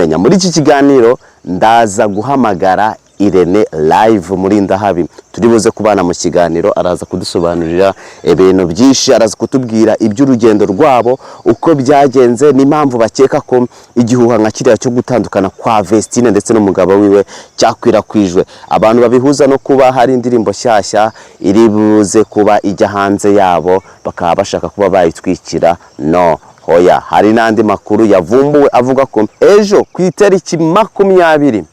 ubimenya. Muri iki kiganiro ndaza guhamagara Irene live muri Ndahabi, turi buze kubana mu kiganiro, araza kudusobanurira ibintu byinshi, araza kutubwira iby'urugendo rwabo uko byagenze n'impamvu bakeka ko igihuha nka kiriya cyo gutandukana kwa Vestine ndetse n'umugabo wiwe cyakwirakwijwe. Abantu babihuza no kuba hari indirimbo shyashya iri buze kuba ijya hanze yabo, bakaba bashaka kuba bayitwikira. No, hoya, hari n'andi makuru yavumbuwe avuga ko ejo ku itariki 20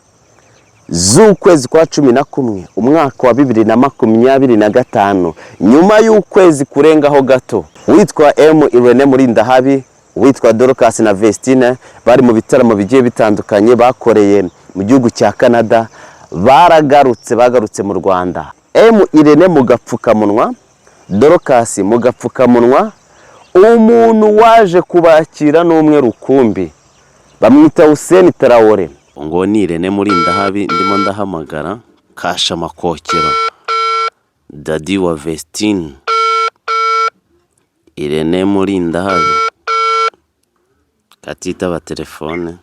z'ukwezi kwa 11 umwaka wa 2025, nyuma y'ukwezi kurengaho gato, witwa Irene muri Ndahabi, witwa Dorcas na Vestine bari mu bitaramo bigiye bitandukanye bakoreye mu gihugu cya Canada, bagarutse mu Rwanda. Irene mu gapfukamunwa, Dorcas mu gapfukamunwa. Umuntu waje kubakira n'umwe rukumbi bamwita Hussein Traore. Ngo ni Irene muri Ndahabi, ndimo ndahamagara Kasha Makokero, Daddy wa Vestine. Irene muri Ndahabi, katitaba telefone.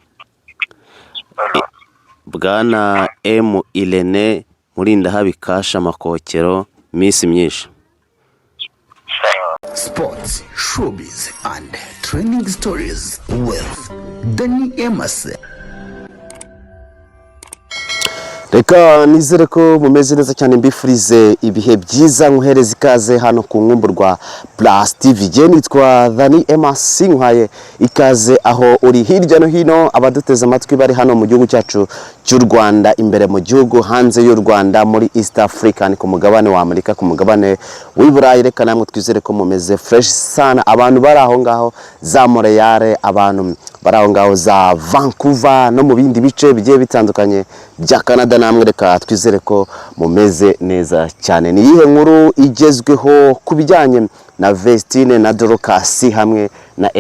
Bwana Irene muri Ndahabi, Kasha Makokero, Miss myinshi. Sports, showbiz and trending stories with Danny Emase. Reka nizere ko mumeze neza cyane, mbifurize ibihe byiza, nkuhereza ikaze hano ku nkumbu rwa Plus TV. Je nitwa Danny Emase, nkwaye ikaze aho uri hirya no hino, abaduteze amatwi bari hano mu gihugu cyacu cy'u Rwanda, imbere mu gihugu, hanze y'u Rwanda, muri East Africa, ku mugabane wa Amerika, ku mugabane w'Iburayi. Reka namwe twizere ko mumeze fresh sana. Abantu bari aho ngaho za Montreal, abantu bari aho ngaho za Vancouver no mu bindi bice bigiye bitandukanye bya Canada, namwe reka twizere ko mumeze neza cyane. Ni yihe nkuru igezweho kubijyanye na Vestine na Dorcas hamwe na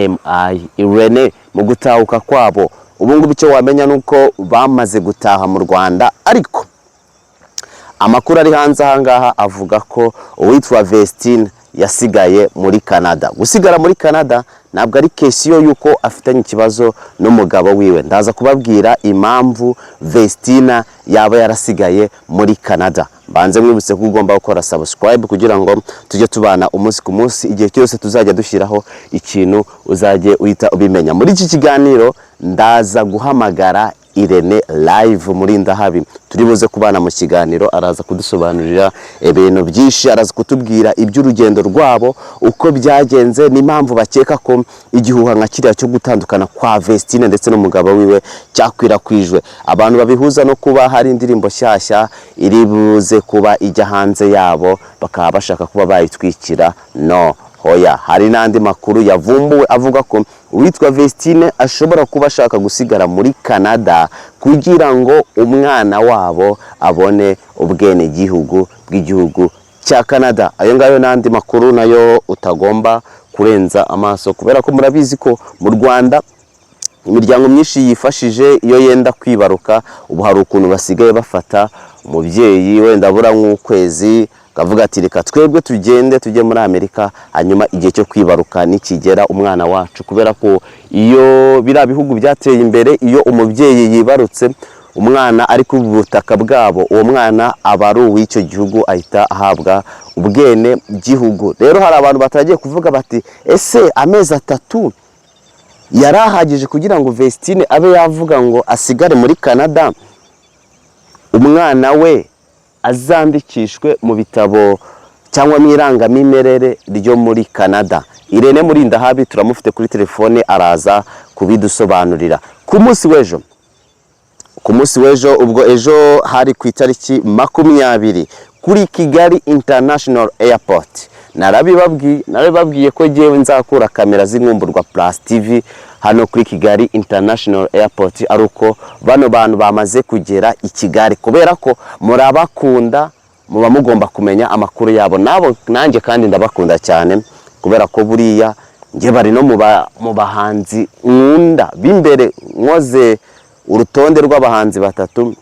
Irene mu gutahuka kwabo? Ubu ngubu icyo wamenya nuko bamaze gutaha mu Rwanda, ariko amakuru ari hanze ahangaha avuga ko uwitwa Vestine yasigaye muri Canada. Gusigara muri Canada ntabwo ari kesiyo yuko afitanye ikibazo n'umugabo wiwe. Ndaza kubabwira impamvu Vestine yaba yarasigaye muri Canada. Banze mwibutse ko ugomba gukora subscribe kugira ngo tujye tubana umunsi ku munsi, igihe cyose tuzajya dushyiraho ikintu uzajye uhita ubimenya. Muri iki kiganiro ndaza guhamagara Irene live muri Ndahabi, turi buze kubana mu kiganiro, araza kudusobanurira ibintu byinshi, araza kutubwira iby'urugendo rwabo uko byagenze n'impamvu bakeka ko igihuha nka kiriya cyo gutandukana kwa Vestine ndetse n'umugabo wiwe cyakwirakwijwe. Abantu babihuza no kuba hari indirimbo shyashya iri buze kuba ijya hanze yabo, bakaba bashaka kuba bayitwikira. No, hoya, hari n'andi makuru yavumbuwe avuga ko witwa Vestine ashobora kuba ashaka gusigara muri Canada kugira ngo umwana wabo abone ubwene gihugu bw'igihugu cya Canada. Ayo ngayo n'andi makuru nayo utagomba kurenza amaso, kubera ko murabizi ko mu Rwanda imiryango myinshi yifashije iyo yenda kwibaruka. Ubu hari ukuntu basigaye bafata umubyeyi wenda bura nk'ukwezi, kavuga ati reka twebwe tugende tujye muri Amerika, hanyuma igihe cyo kwibaruka nikigera umwana wacu. Kubera ko iyo bira bihugu byateye imbere, iyo umubyeyi yibarutse umwana ari ku butaka bwabo, uwo mwana aba ari uw'icyo gihugu, ahita ahabwa ubwene gihugu. Rero hari abantu batagiye kuvuga bati ese amezi 3 yarahagije kugira ngo Vestine abe yavuga ngo asigare muri Canada, umwana we azandikishwe mu bitabo cyangwa mu irangamimerere ryo muri Canada. Irene muri Ndahabi turamufite kuri telefone, araza kubidusobanurira. Ku munsi w'ejo, ubwo ejo hari ku itariki 20 kuri Kigali International Airport, narabibabwiye ko jewe nzakura kamera z'inkumburwa Plus TV hano kuri Kigali International Airport, aruko bano bantu bamaze kugera i Kigali, kubera ko murabakunda, muba mugomba kumenya amakuru yabo. Nabo nanjye kandi ndabakunda cyane, kubera ko buriya nge bari no mu bahanzi nkunda b'imbere. Nkoze urutonde rw'abahanzi 3,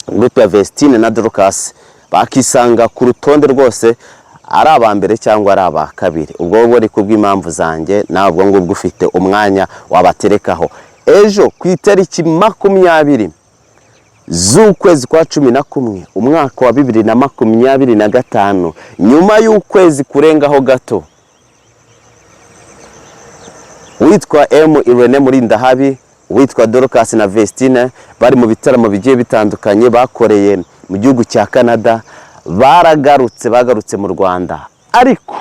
witwa Vestine na Dorcas, bakisanga ku rutonde rwose ari abambere cyangwa ari abakabiri. Ubwo bwo ari kubw'impamvu zanjye, nabwo ngubwo ufite umwanya wabaterekaho. ejo ku itariki 20 z'ukwezi kwa 11 umwaka wa 2025, nyuma y'ukwezi kurengaho gato, witwa Irene Murindahabi, witwa Dorcas na Vestine bari mu bitaramo bigiye bitandukanye bakoreye mu gihugu cya Canada, bagarutse mu Rwanda. Ariko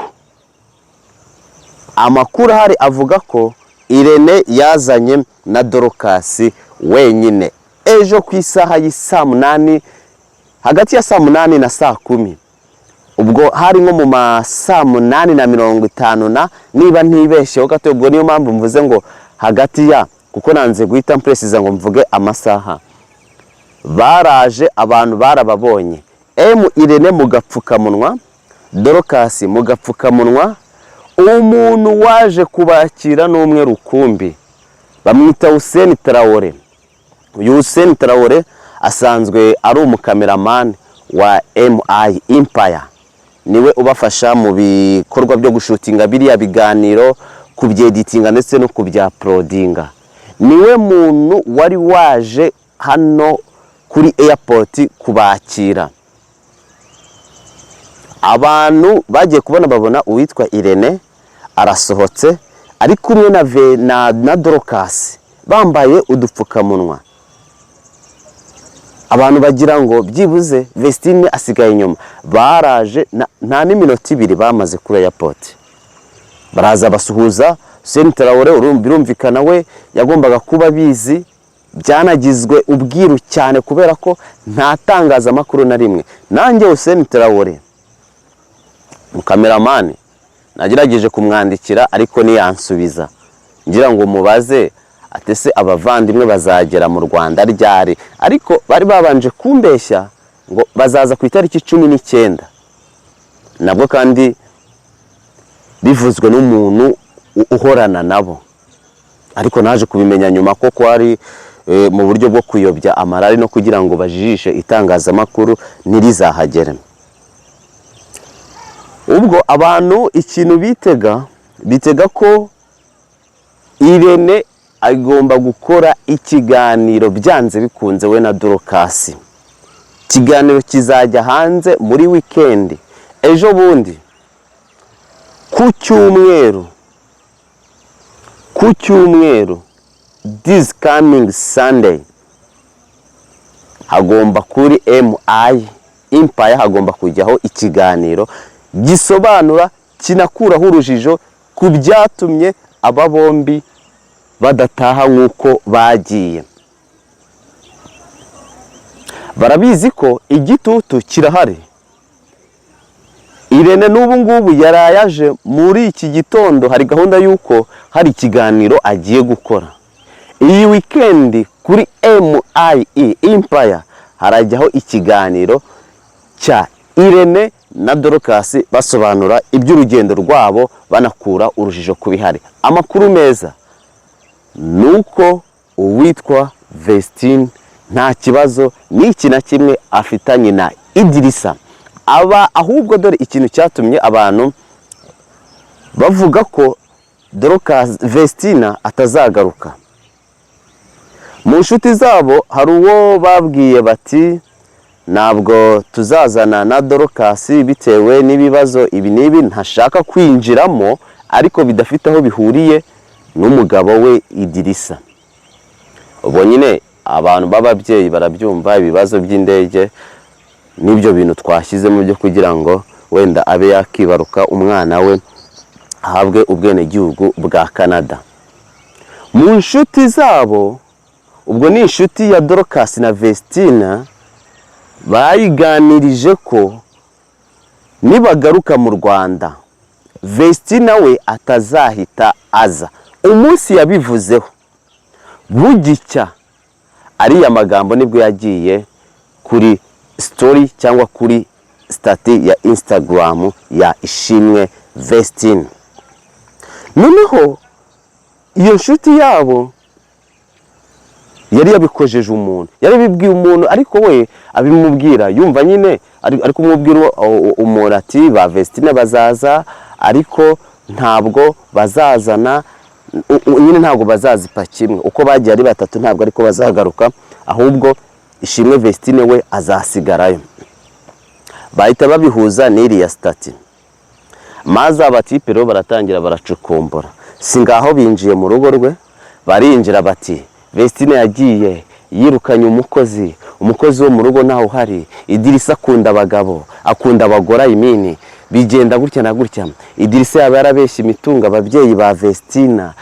amakuru ahari avuga ko Irene yazanye na Dorcas wenyine ejo ku isaha y'isa 8, hagati ya saa 8 na saa 10. Ubwo hari nko mu saa 8:50 na niba ntibeshyeho gato. Ubwo niyo mpamvu mvuze ngo hagati ya, kuko nanze guhita mpresiza ngo mvuge amasaha. Baraje, abantu barababonye, Irene mu gapfukamunwa, Dorcas mu gapfukamunwa. Umuntu waje kubakira n'umwe rukumbi bamwita Hussein Traore. Uyu Hussein Traore asanzwe ari umukameraman wa MI Empire, niwe ubafasha mu bikorwa byo gushutinga biriya biganiro, kubyeditinga ndetse no kubyaplodinga. Niwe muntu wari waje hano kuri airport kubakira. Abantu bagiye kubona babona uwitwa Irene arasohotse ari kumwe na Dorcas bambaye udupfukamunwa. Abantu bagira ngo byibuze Vestine asigaye inyuma. Baraje nta n'iminota 2 bamaze kuri airport, baraza basuhuza Hussein Traore. Birumvikana we yagombaga kuba bizi, byanagizwe ubwiru cyane kubera ko nta tangazamakuru na rimwe. Nanjye Hussein Traore umukameraman nagerageje kumwandikira ariko niyansubiza, ngira ngo mubaze atese abavandimwe bazagera mu Rwanda ryari. Ariko bari babanje kumbeshya ngo bazaza ku itariki 19, nabwo kandi bivuzwe n'umuntu uhorana nabo. Ariko naje kubimenya nyuma ko kwari mu buryo bwo kuyobya amarari no kugira ngo bajijishe itangazamakuru nirizahagere. Ubwo abantu ikintu bitega ko Irene agomba gukora ikiganiro byanze bikunze we na Dorcas. Ikiganiro kizajya hanze muri weekend, ejo bundi ku cyumweru this coming Sunday hagomba kuri MI Empire hagomba kujyaho ikiganiro gisobanura, kinakuraho urujijo ku byatumye aba bombi badataha nk'uko bagiye. Barabizi ko igitutu kirahari. Irene n'ubu ngubu yarayaje muri iki gitondo, hari gahunda y'uko hari ikiganiro agiye gukora. Iyi weekend kuri MI Empire harajyaho ikiganiro cya Irene na Dorcas basobanura iby'urugendo rwabo, banakura urujijo ku bihari. Amakuru meza nuko uwitwa Vestine nta kibazo n'iki na kimwe afitanye na Idirisa. Ahubwo dore ikintu cyatumye abantu bavuga ko Dorcas Vestine atazagaruka. Mu nshuti zabo hari uwo babwiye bati ntabwo tuzazana na Dorcas bitewe n'ibibazo ibi n'ibi ntashaka kwinjiramo, ariko bidafite aho bihuriye n'umugabo we Idirisa. Ubwo nyine abantu b'ababyeyi barabyumva, ibibazo by'indege n'ibyo bintu twashyizemo byo kugira ngo wenda abe yakibaruka umwana we ahabwe ubwenegihugu bwa Canada. Mu nshuti zabo, ubwo ni inshuti ya Dorcas na Vestine, bayiganirije ko nibagaruka mu Rwanda Vestine we atazahita aza. Umunsi yabivuzeho bugicya ariya magambo nibwo yagiye kuri story cyangwa kuri stati ya Instagram ya Ishimwe Vestine. Noneho iyo nshuti yabo yari yabikojeje umuntu, yari bibwiye umuntu, ariko we abimubwira yumva nyine ariko umubwira umuntu ati ba Vestine bazaza ariko ntabwo bazazana nyine ntabwo bazazipa kimwe, uko bagiye ari batatu ntabwo ariko bazagaruka, ahubwo Ishimwe Vestine we azasigarayo. Bahita babihuza n'iriya stati, maze abatipe rero baratangira baracukumbura. Si ngaho binjiye mu rugo rwe, barinjira bati Vestine yagiye yirukanye umukozi wo mu rugo naho uhari, Idirisa akunda abagabo akunda abagore, imini bigenda gutya na gutya. Idirisa yaba yarabeshye imitungo ababyeyi ba Vestina,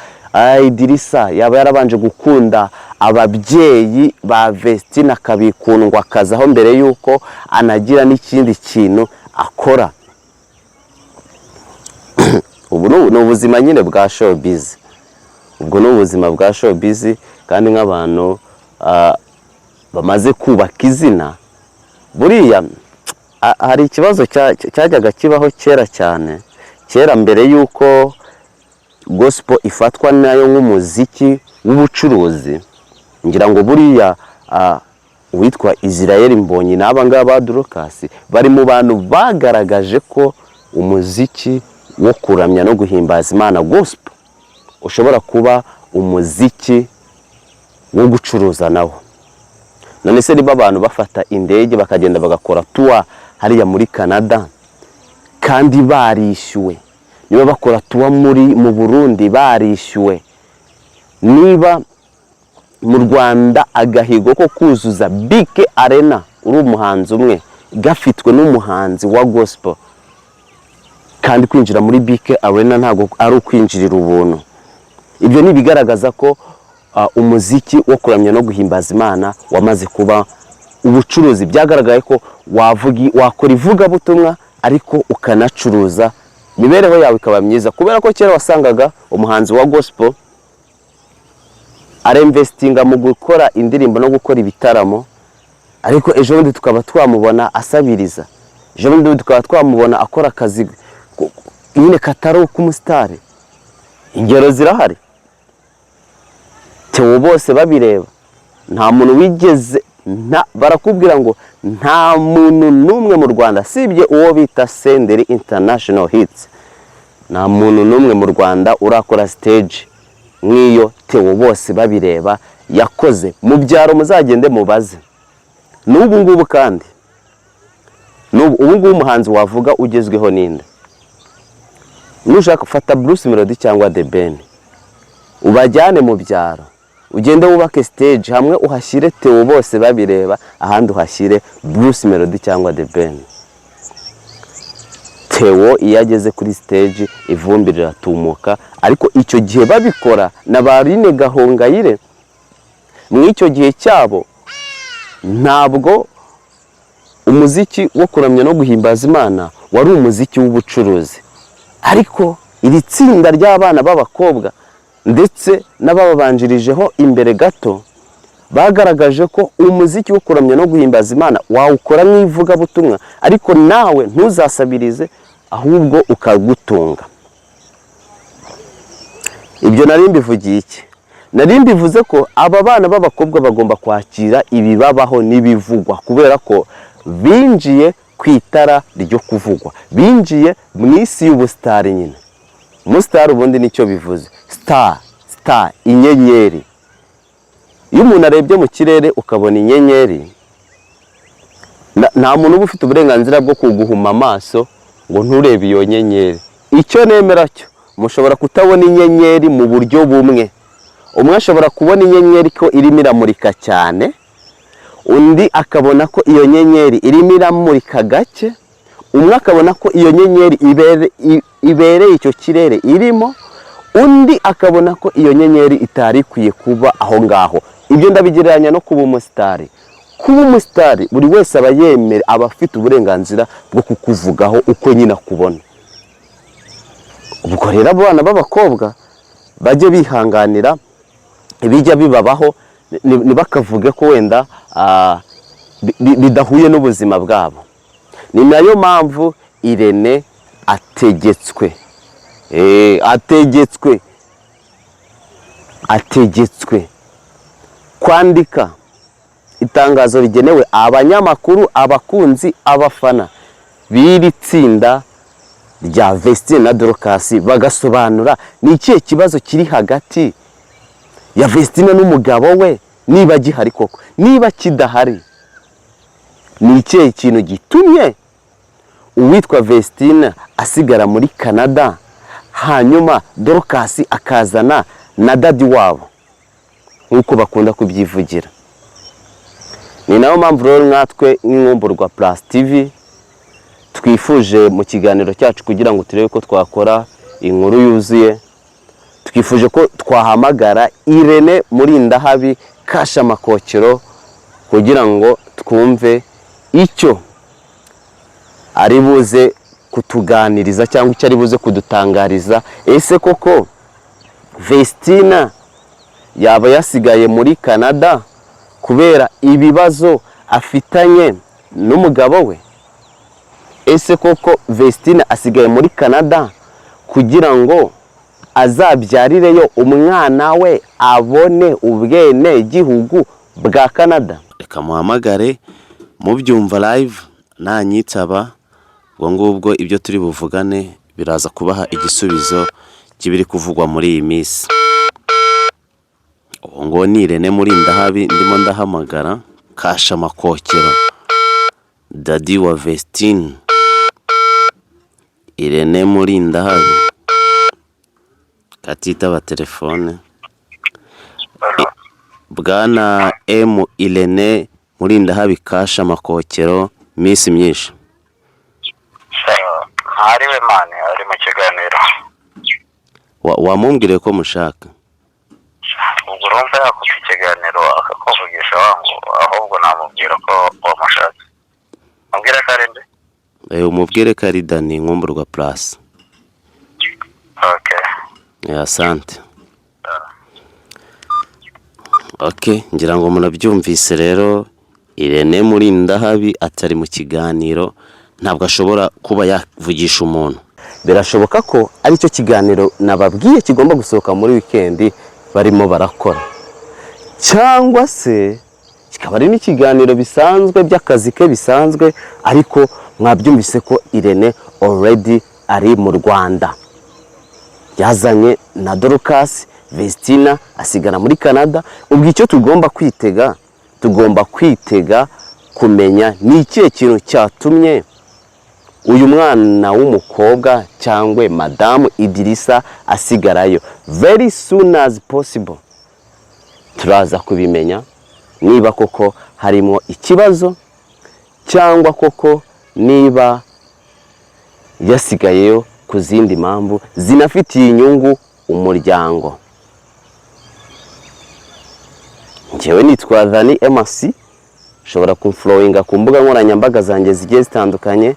Idirisa yaba yarabanje gukunda ababyeyi ba Vestina akabikundwa akazaho mbere yuko anagira n'ikindi kintu akora. Ubu ni ubuzima nyine bwa showbiz, ubwo ni ubuzima bwa showbiz. Kandi nk'abantu bamaze kubaka izina, buriya hari ikibazo cyajyaga kibaho kera cyane, kera mbere yuko gospel ifatwa nayo nk'umuziki w'ubucuruzi. Ngira ngo buriya witwa Israel Mbonyi n'aba ngaba Dorcas bari mu bantu bagaragaje ko umuziki wo kuramya no guhimbaza Imana gospel ushobora kuba umuziki wo gucuruza nawo. None se niba abantu bafata indege bakagenda bagakora tour hariya muri Canada kandi barishyuwe, niba bakora tour mu Burundi barishyuwe, niba mu Rwanda agahigo ko kuzuza Big Arena uri umuhanzi umwe gafitwe n'umuhanzi wa gospel, kandi kwinjira muri Big Arena ntabwo ari ukwinjirira ubuntu. Ibyo ni bigaragaza ko umuziki wo kuramya no guhimbaza Imana wamaze kuba ubucuruzi. Byagaragaye ko wakora ivugabutumwa ariko ukanacuruza, imibereho yawe ikaba myiza. Kubera ko kera wasangaga umuhanzi wa gospel arinvestinga mu gukora indirimbo no gukora ibitaramo, ariko ejo bundi tukaba twamubona asabiriza, ejo bundi tukaba twamubona akora akazi nyine katari k'umusitari. Ingero zirahari, Theo bose babireba, nta muntu wigeze, barakubwira ngo nta muntu n'umwe mu Rwanda sibye uwo bita Senderi International Hits, nta muntu n'umwe mu Rwanda urakora stage nk'iyo Theo bose babireba yakoze. Mu byaro muzagende mubaze n'ubu ngubu, kandi ubu ngubu umuhanzi wavuga ugezweho ninde? Nushaka gufata Bruce Melody cyangwa The Ben, ubajyane mu byaro, ugende wubake stage hamwe uhashyire Theo bose babireba, ahandi uhashyire Bruce Melody cyangwa The Ben. Theo iyo ageze kuri stage ivumbi riratumuka, ariko icyo gihe babikora na Barine Gahongayire mu icyo gihe cyabo, ntabwo umuziki wo kuramya no guhimbaza Imana wari umuziki w'ubucuruzi. Ariko iri tsinda ry'abana b'abakobwa ndetse n'ababanjirijeho imbere gato bagaragaje ko umuziki wo kuramya no guhimbaza Imana wawukora nk'ivugabutumwa, ariko nawe ntuzasabirize ahubwo ukagutunga. Ibyo nari mbivugiye iki? Nari mbivuze ko aba bana b'abakobwa bagomba kwakira ibibabaho n'ibivugwa, kubera ko binjiye ku itara ryo kuvugwa, binjiye mu isi y'ubusitari. Nyine umusitari ubundi nicyo bivuze, star, inyenyeri. Iyo umuntu arebye mu kirere ukabona inyenyeri, nta muntu uba ufite uburenganzira bwo kuguhuma amaso ngo nturebe iyo nyenyeri. Icyo nemera cyo, mushobora kutabona inyenyeri mu buryo bumwe. Umwe ashobora kubona inyenyeri ko irimo iramurika cyane, undi akabona ko iyo nyenyeri irimo iramurika gake, umwe akabona ko iyo nyenyeri ibereye icyo kirere irimo, undi akabona ko iyo nyenyeri itari ikwiye kuba aho ngaho. Ibyo ndabigereranya no kuba umusitari. Kuba umusitari buri wese aba yemera, aba afite uburenganzira bwo kukuvugaho uko nyine akubona. Ubwo rero abana b'abakobwa bajye bihanganira ibijya bibabaho, ntibakavuge ko wenda bidahuye n'ubuzima bwabo. Ni nayo mpamvu Irene ategetswe kwandika itangazo rigenewe abanyamakuru, abakunzi, abafana b'iri tsinda rya Vestine na Dorcas bagasobanura ni ikihe kibazo kiri hagati ya Vestine n'umugabo we, niba gihari koko, niba kidahari ni ikihe kintu gitumye uwitwa Vestine asigara muri Canada hanyuma Dorcas akazana na dadi wabo nk'uko bakunda kubyivugira. Ni nayo mpamvu rero natwe nk'Inkumburwa Plus TV twifuje mu kiganiro cyacu kugira ngo turebe ko twakora inkuru yuzuye, twifuje ko twahamagara Irene Murindahabi Kashamakokero kugira ngo twumve icyo ari buze kutuganiriza cyangwa icyo ari buze kudutangariza. Ese koko Vestine yaba yasigaye muri Canada kubera ibibazo afitanye n'umugabo we? Ese koko Vestine asigaye muri Canada kugira ngo azabyarireyo umwana we abone ubwene gihugu bwa Canada? Reka muhamagare mubyumva live nanyitaba, ngo ngubwo ibyo turi buvugane biraza kubaha igisubizo kibiri kuvugwa muri iyi minsi. Ngo ni Irene Murindahabi ndimo ndahamagara Kashamakokero, dadi wa Vestine. Irene Murindahabi katitaba telefone. Bwana Irene Murindahabi Kashamakokero, misi myinshi. Hariwe mane ari mu kiganiro. Wamumbwire ko mushaka. Ubwo urumva yakuze ikiganiro akakuvugisha wangu, ahubwo namubwira ko wamushaka. Mubwire ko ari nde? Umubwire ko ari Dani Inkumburwa Plus. Okay. Asante. Okay, ngira ngo murabyumvise rero, Irene Murindahabi atari mu kiganiro, ntabwo ashobora kuba yavugisha umuntu. Birashoboka ko ari cyo kiganiro nababwiye kigomba gusohoka muri weekend barimo barakora, cyangwa se kikaba ari n'ikiganiro bisanzwe by'akazi ke bisanzwe, ariko mwabyumvise ko Irene already ari mu Rwanda, yazanye na Dorcas. Vestine asigara muri Canada. Ubwo icyo tugomba kwitega kumenya ni ikihe kintu cyatumye uyu mwana w'umukobwa cyangwa Madamu Idirisa asigarayo. Very soon as possible turaza kubimenya niba koko harimo ikibazo cyangwa koko niba yasigayeyo ku zindi mpamvu zinafitiye inyungu umuryango. Njyewe nitwa Dhani MRC, ushobora kumfollowinga ku mbuga nkoranyambaga zanjye zigiye zitandukanye,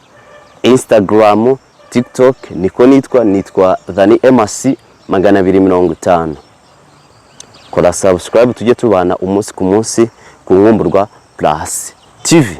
Instagram, TikTok, niko nitwa Dhani MRC 250. Kora subscribe tujye tubana umunsi ku munsi ku Nkumburwa Plus TV.